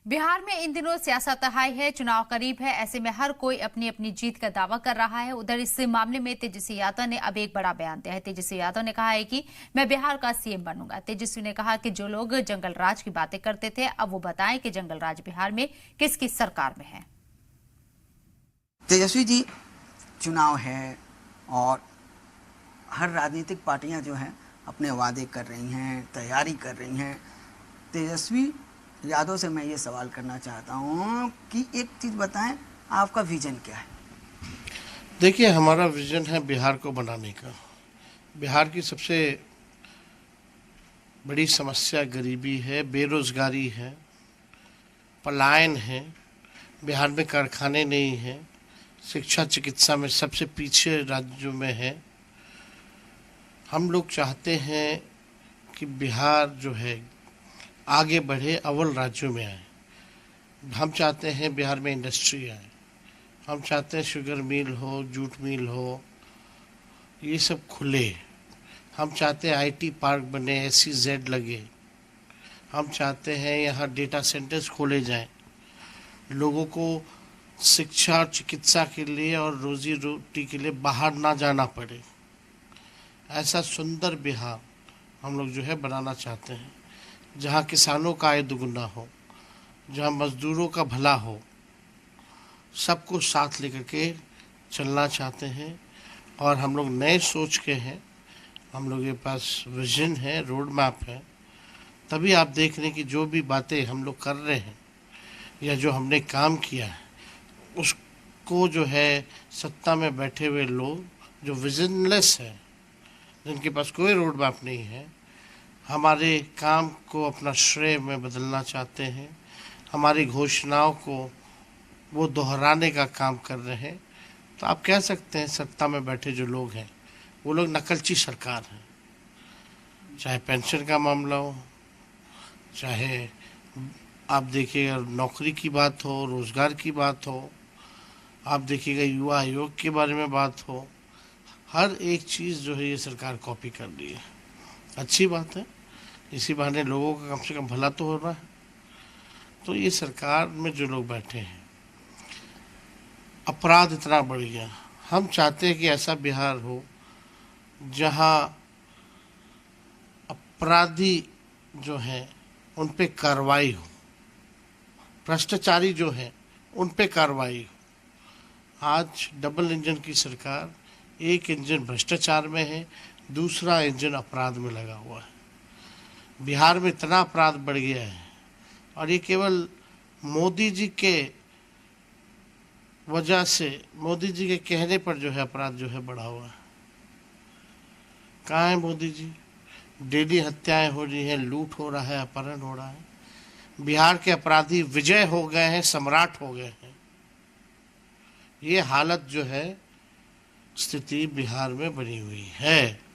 बिहार में इन दिनों सियासत हाई है, चुनाव करीब है। ऐसे में हर कोई अपनी अपनी जीत का दावा कर रहा है। उधर इस मामले में तेजस्वी यादव ने अब एक बड़ा बयान दिया है। तेजस्वी यादव ने कहा है कि मैं बिहार का सीएम बनूंगा। तेजस्वी ने कहा कि जो लोग जंगल राज की बातें करते थे, अब वो बताएं कि जंगल राज बिहार में किसकी सरकार में है। तेजस्वी जी, चुनाव है और हर राजनीतिक पार्टियां जो हैं अपने वादे कर रही हैं, तैयारी कर रही हैं। तेजस्वी यादव से मैं ये सवाल करना चाहता हूँ कि एक चीज़ बताएं, आपका विजन क्या है? देखिए, हमारा विजन है बिहार को बनाने का। बिहार की सबसे बड़ी समस्या गरीबी है, बेरोजगारी है, पलायन है। बिहार में कारखाने नहीं हैं, शिक्षा चिकित्सा में सबसे पीछे राज्यों में है। हम लोग चाहते हैं कि बिहार जो है आगे बढ़े, अव्वल राज्यों में आए। हम चाहते हैं बिहार में इंडस्ट्री आए। हम चाहते हैं शुगर मिल हो, जूट मिल हो, ये सब खुले। हम चाहते हैं आईटी पार्क बने, SEZ लगे। हम चाहते हैं यहाँ डेटा सेंटर्स खोले जाएं, लोगों को शिक्षा और चिकित्सा के लिए और रोजी रोटी के लिए बाहर ना जाना पड़े। ऐसा सुंदर बिहार हम लोग जो है बनाना चाहते हैं, जहाँ किसानों का आय दुगुना हो, जहाँ मजदूरों का भला हो। सबको साथ लेकर के चलना चाहते हैं और हम लोग नए सोच के हैं। हम लोग के पास विजन है, रोड मैप है। तभी आप देख रहे हैं कि जो भी बातें हम लोग कर रहे हैं या जो हमने काम किया है, उसको जो है सत्ता में बैठे हुए लोग जो विजनलेस है, जिनके पास कोई रोड मैप नहीं है, हमारे काम को अपना श्रेय में बदलना चाहते हैं। हमारी घोषणाओं को वो दोहराने का काम कर रहे हैं। तो आप कह सकते हैं सत्ता में बैठे जो लोग हैं वो लोग नकलची सरकार है। चाहे पेंशन का मामला हो, चाहे आप देखिएगा नौकरी की बात हो, रोजगार की बात हो, आप देखिएगा युवा आयोग के बारे में बात हो, हर एक चीज़ जो है ये सरकार कॉपी कर रही है। अच्छी बात है, इसी बहाने लोगों का कम से कम भला तो हो रहा है। तो ये सरकार में जो लोग बैठे हैं, अपराध इतना बढ़ गया। हम चाहते हैं कि ऐसा बिहार हो जहां अपराधी जो हैं उन पे कार्रवाई हो, भ्रष्टाचारी जो हैं उन पे कार्रवाई हो। आज डबल इंजन की सरकार, एक इंजन भ्रष्टाचार में है, दूसरा इंजन अपराध में लगा हुआ है। बिहार में इतना अपराध बढ़ गया है और ये केवल मोदी जी के वजह से, मोदी जी के कहने पर जो है अपराध जो है बढ़ा हुआ है। कहाँ है मोदी जी? डेली हत्याएं हो रही हैं, लूट हो रहा है, अपहरण हो रहा है। बिहार के अपराधी विजय हो गए हैं, सम्राट हो गए हैं। ये हालत जो है, स्थिति बिहार में बनी हुई है।